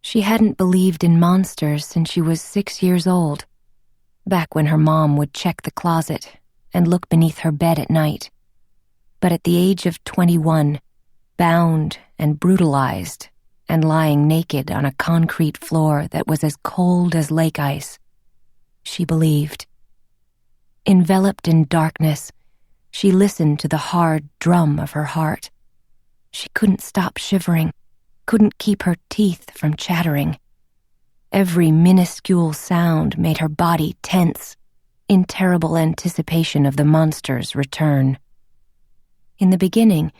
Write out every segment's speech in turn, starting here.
She hadn't believed in monsters since she was 6 years old, back when her mom would check the closet and look beneath her bed at night. But at the age of 21, bound and brutalized and lying naked on a concrete floor that was as cold as lake ice, she believed. Enveloped in darkness, she listened to the hard drum of her heart. She couldn't stop shivering, couldn't keep her teeth from chattering. Every minuscule sound made her body tense, in terrible anticipation of the monster's return. In the beginning,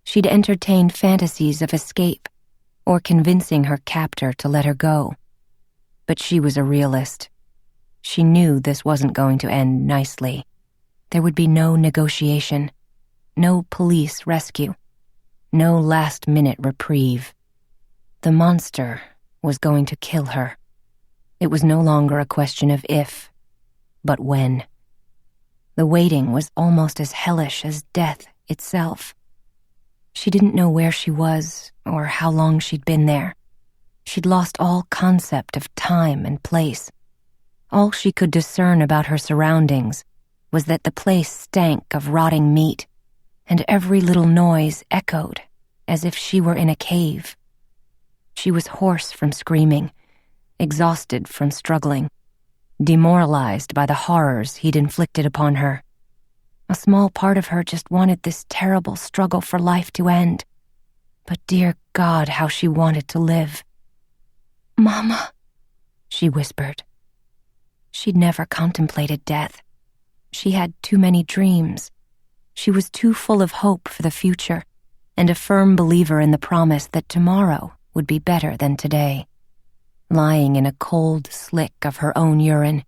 she'd entertained fantasies of escape or convincing her captor to let her go. But she was a realist. She knew this wasn't going to end nicely. There would be no negotiation, no police rescue, no last-minute reprieve. The monster was going to kill her. It was no longer a question of if, but when. The waiting was almost as hellish as death itself. She didn't know where she was or how long she'd been there. She'd lost all concept of time and place. All she could discern about her surroundings was that the place stank of rotting meat, and every little noise echoed as if she were in a cave. She was hoarse from screaming, exhausted from struggling, demoralized by the horrors he'd inflicted upon her. A small part of her just wanted this terrible struggle for life to end. But dear God, how she wanted to live. "Mama," she whispered. She'd never contemplated death. She had too many dreams. She was too full of hope for the future, and a firm believer in the promise that tomorrow would be better than today. Lying in a cold slick of her own urine,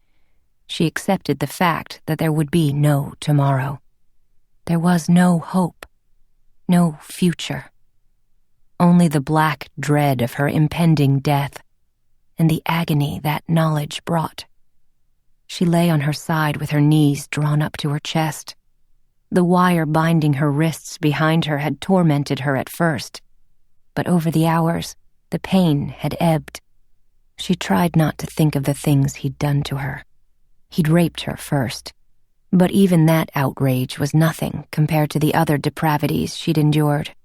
she accepted the fact that there would be no tomorrow. There was no hope, no future. Only the black dread of her impending death and the agony that knowledge brought. She lay on her side with her knees drawn up to her chest. The wire binding her wrists behind her had tormented her at first, but over the hours, the pain had ebbed. She tried not to think of the things he'd done to her. He'd raped her first, but even that outrage was nothing compared to the other depravities she'd endured.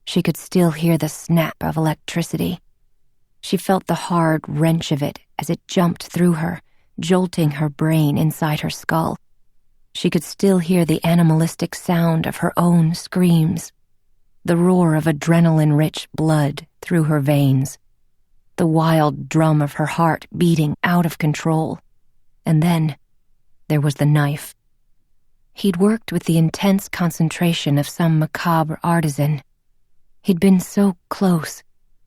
She could still hear the snap of electricity. She felt the hard wrench of it as it jumped through her, jolting her brain inside her skull. She could still hear the animalistic sound of her own screams, the roar of adrenaline-rich blood through her veins, the wild drum of her heart beating out of control. And then there was the knife. He'd worked with the intense concentration of some macabre artisan. He'd been so close,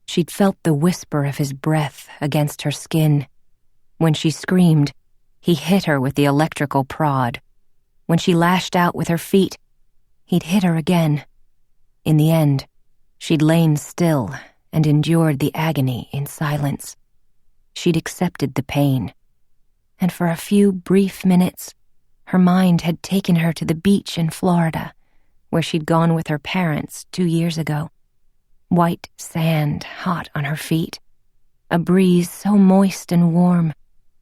she'd felt the whisper of his breath against her skin. When she screamed, he hit her with the electrical prod. When she lashed out with her feet, he'd hit her again. In the end, she'd lain still and endured the agony in silence. She'd accepted the pain. And for a few brief minutes, her mind had taken her to the beach in Florida, where she'd gone with her parents 2 years ago. White sand hot on her feet, a breeze so moist and warm,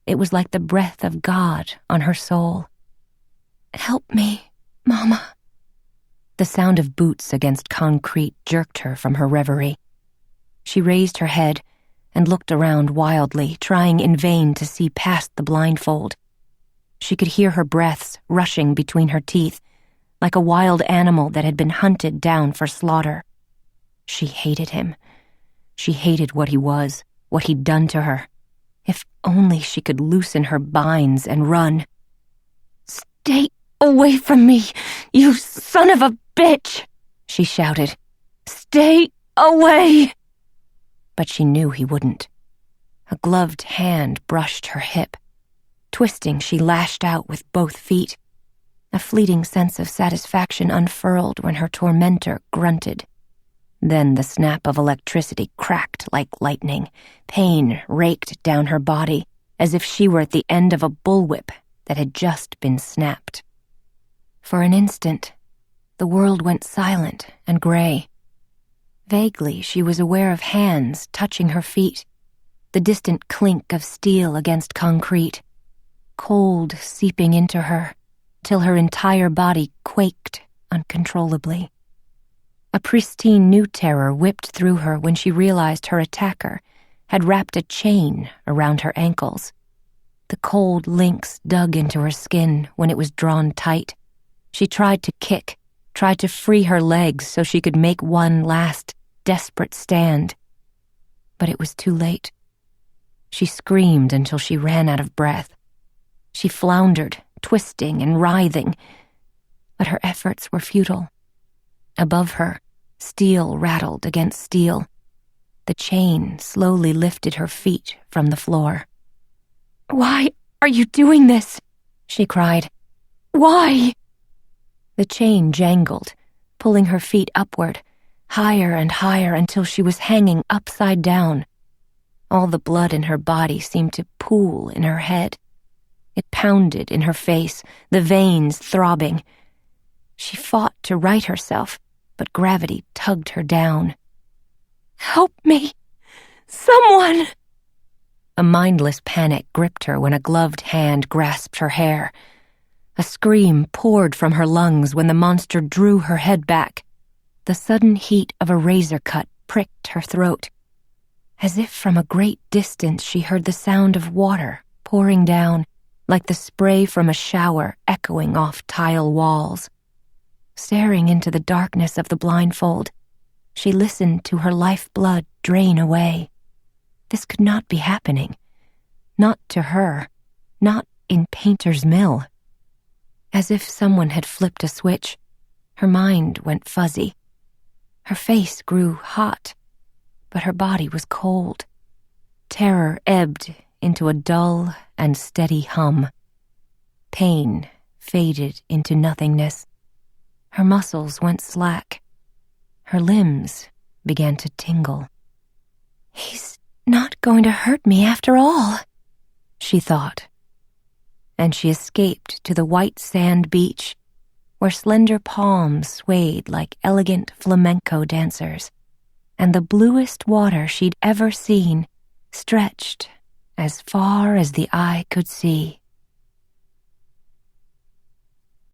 it was like the breath of God on her soul. "Help me, Mama." The sound of boots against concrete jerked her from her reverie. She raised her head and looked around wildly, trying in vain to see past the blindfold. She could hear her breaths rushing between her teeth, like a wild animal that had been hunted down for slaughter. She hated him. She hated what he was, what he'd done to her. If only she could loosen her binds and run. "Stay away from me, you son of a bitch!" she shouted. "Stay away!" But she knew he wouldn't. A gloved hand brushed her hip. Twisting, she lashed out with both feet. A fleeting sense of satisfaction unfurled when her tormentor grunted. Then the snap of electricity cracked like lightning. Pain raked down her body, as if she were at the end of a bullwhip that had just been snapped. For an instant, the world went silent and gray. Vaguely, she was aware of hands touching her feet, the distant clink of steel against concrete, cold seeping into her, till her entire body quaked uncontrollably. A pristine new terror whipped through her when she realized her attacker had wrapped a chain around her ankles. The cold links dug into her skin when it was drawn tight. She tried to kick, tried to free her legs so she could make one last desperate stand. But it was too late. She screamed until she ran out of breath. She floundered, twisting and writhing, but her efforts were futile. Above her, steel rattled against steel. The chain slowly lifted her feet from the floor. "Why are you doing this?" she cried. "Why?" The chain jangled, pulling her feet upward, higher and higher until she was hanging upside down. All the blood in her body seemed to pool in her head. It pounded in her face, the veins throbbing. She fought to right herself, but gravity tugged her down. "Help me! Someone!" A mindless panic gripped her when a gloved hand grasped her hair. A scream poured from her lungs when the monster drew her head back. The sudden heat of a razor cut pricked her throat. As if from a great distance she heard the sound of water pouring down, like the spray from a shower echoing off tile walls. Staring into the darkness of the blindfold, she listened to her lifeblood drain away. This could not be happening. Not to her. Not in Painter's Mill. As if someone had flipped a switch, her mind went fuzzy. Her face grew hot, but her body was cold. Terror ebbed into a dull and steady hum. Pain faded into nothingness. Her muscles went slack. Her limbs began to tingle. "He's not going to hurt me after all," she thought. And she escaped to the white sand beach, where slender palms swayed like elegant flamenco dancers, and the bluest water she'd ever seen stretched as far as the eye could see.